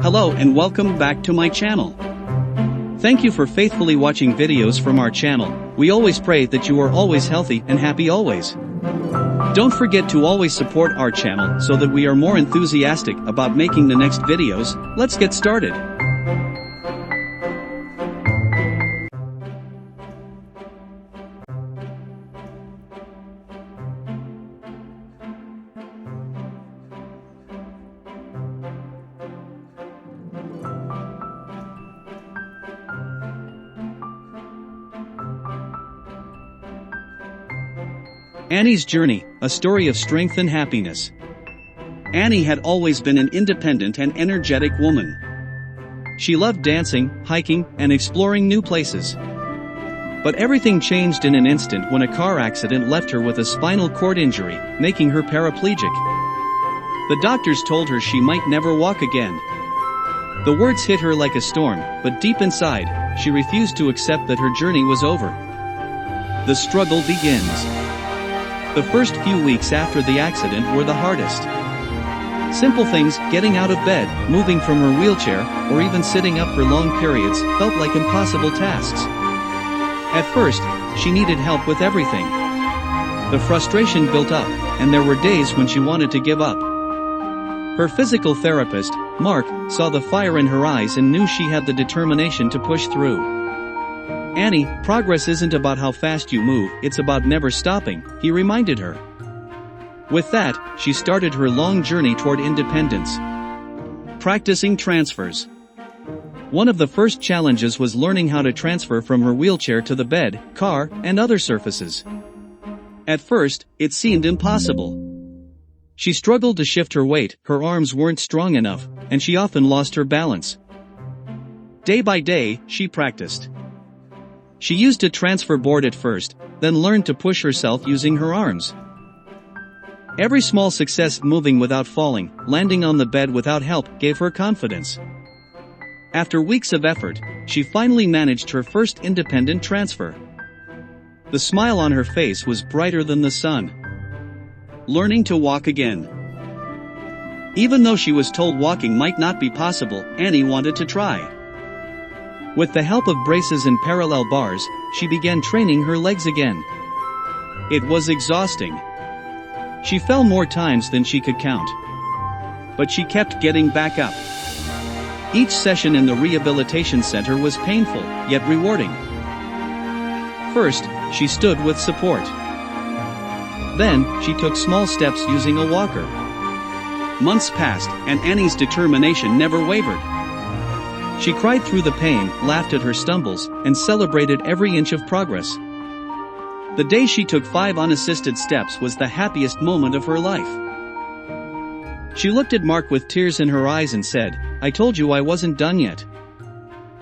Hello and welcome back to my channel. Thank you for faithfully watching videos from our channel. We always pray that you are always healthy and happy always. Don't forget to always support our channel so that we are more enthusiastic about making the next videos. Let's get started. Annie's journey, a story of strength and happiness. Annie had always been an independent and energetic woman. She loved dancing, hiking, and exploring new places. But everything changed in an instant when a car accident left her with a spinal cord injury, making her paraplegic. The doctors told her she might never walk again. The words hit her like a storm, but deep inside, she refused to accept that her journey was over. The struggle begins. The first few weeks after the accident were the hardest. Simple things, getting out of bed, moving from her wheelchair, or even sitting up for long periods, felt like impossible tasks. At first, she needed help with everything. The frustration built up, and there were days when she wanted to give up. Her physical therapist, Mark, saw the fire in her eyes and knew she had the determination to push through. "Annie, progress isn't about how fast you move, it's about never stopping," he reminded her. With that, she started her long journey toward independence. Practicing transfers. One of the first challenges was learning how to transfer from her wheelchair to the bed, car, and other surfaces. At first, it seemed impossible. She struggled to shift her weight, her arms weren't strong enough, and she often lost her balance. Day by day, she practiced. She used a transfer board at first, then learned to push herself using her arms. Every small success, moving without falling, landing on the bed without help, gave her confidence. After weeks of effort, she finally managed her first independent transfer. The smile on her face was brighter than the sun. Learning to walk again. Even though she was told walking might not be possible, Annie wanted to try. With the help of braces and parallel bars, she began training her legs again. It was exhausting. She fell more times than she could count. But she kept getting back up. Each session in the rehabilitation center was painful, yet rewarding. First, she stood with support. Then, she took small steps using a walker. Months passed, and Annie's determination never wavered. She cried through the pain, laughed at her stumbles, and celebrated every inch of progress. The day she took 5 unassisted steps was the happiest moment of her life. She looked at Mark with tears in her eyes and said, "I told you I wasn't done yet."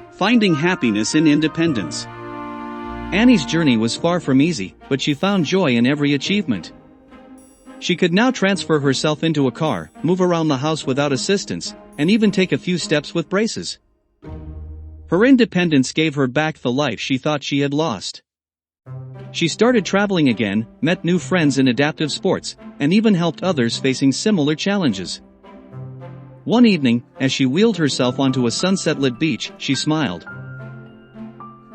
Finding happiness in independence. Annie's journey was far from easy, but she found joy in every achievement. She could now transfer herself into a car, move around the house without assistance, and even take a few steps with braces. Her independence gave her back the life she thought she had lost. She started traveling again, met new friends in adaptive sports, and even helped others facing similar challenges. One evening, as she wheeled herself onto a sunset-lit beach, she smiled.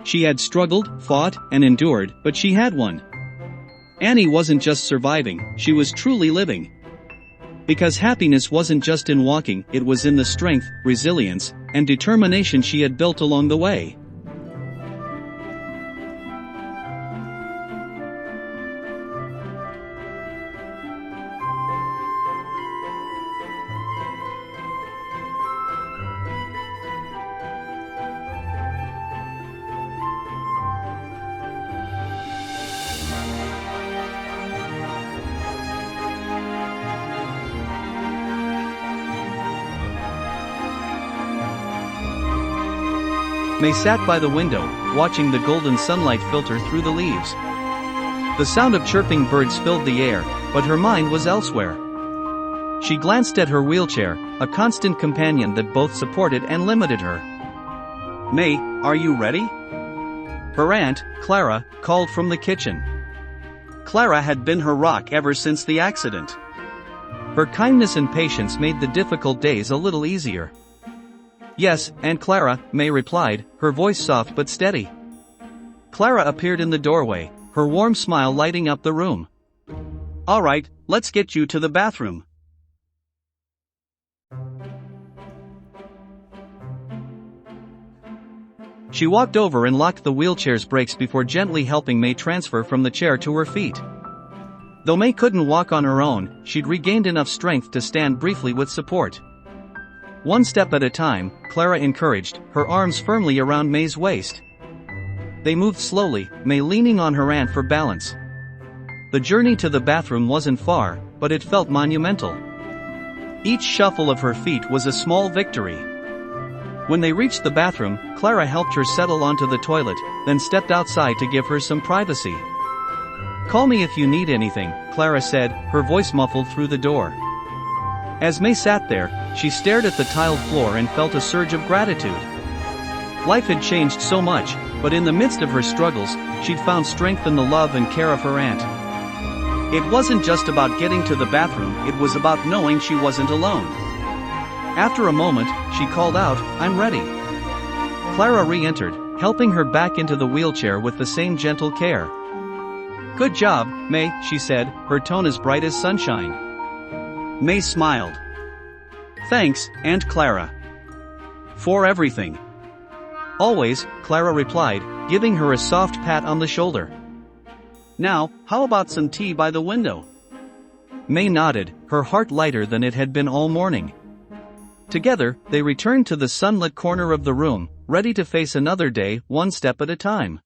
She had struggled, fought, and endured, but she had won. Annie wasn't just surviving, she was truly living. Because happiness wasn't just in walking, it was in the strength, resilience, and determination she had built along the way. May sat by the window, watching the golden sunlight filter through the leaves. The sound of chirping birds filled the air, but her mind was elsewhere. She glanced at her wheelchair, a constant companion that both supported and limited her. "May, are you ready?" Her aunt, Clara, called from the kitchen. Clara had been her rock ever since the accident. Her kindness and patience made the difficult days a little easier. Yes, Aunt Clara, May replied, her voice soft but steady. Clara appeared in the doorway, her warm smile lighting up the room. All right, let's get you to the bathroom. She walked over and locked the wheelchair's brakes before gently helping May transfer from the chair to her feet. Though May couldn't walk on her own, she'd regained enough strength to stand briefly with support. One step at a time, Clara encouraged, her arms firmly around May's waist. They moved slowly, May leaning on her aunt for balance. The journey to the bathroom wasn't far, but it felt monumental. Each shuffle of her feet was a small victory. When they reached the bathroom, Clara helped her settle onto the toilet, then stepped outside to give her some privacy. Call me if you need anything, Clara said, her voice muffled through the door. As May sat there, she stared at the tiled floor and felt a surge of gratitude. Life had changed so much, but in the midst of her struggles, she'd found strength in the love and care of her aunt. It wasn't just about getting to the bathroom, it was about knowing she wasn't alone. After a moment, she called out, "I'm ready." Clara re-entered, helping her back into the wheelchair with the same gentle care. "Good job, May," she said, her tone as bright as sunshine. May smiled. "Thanks, Aunt Clara. For everything." "Always," Clara replied, giving her a soft pat on the shoulder. "Now, how about some tea by the window?" May nodded, her heart lighter than it had been all morning. Together, they returned to the sunlit corner of the room, ready to face another day, one step at a time.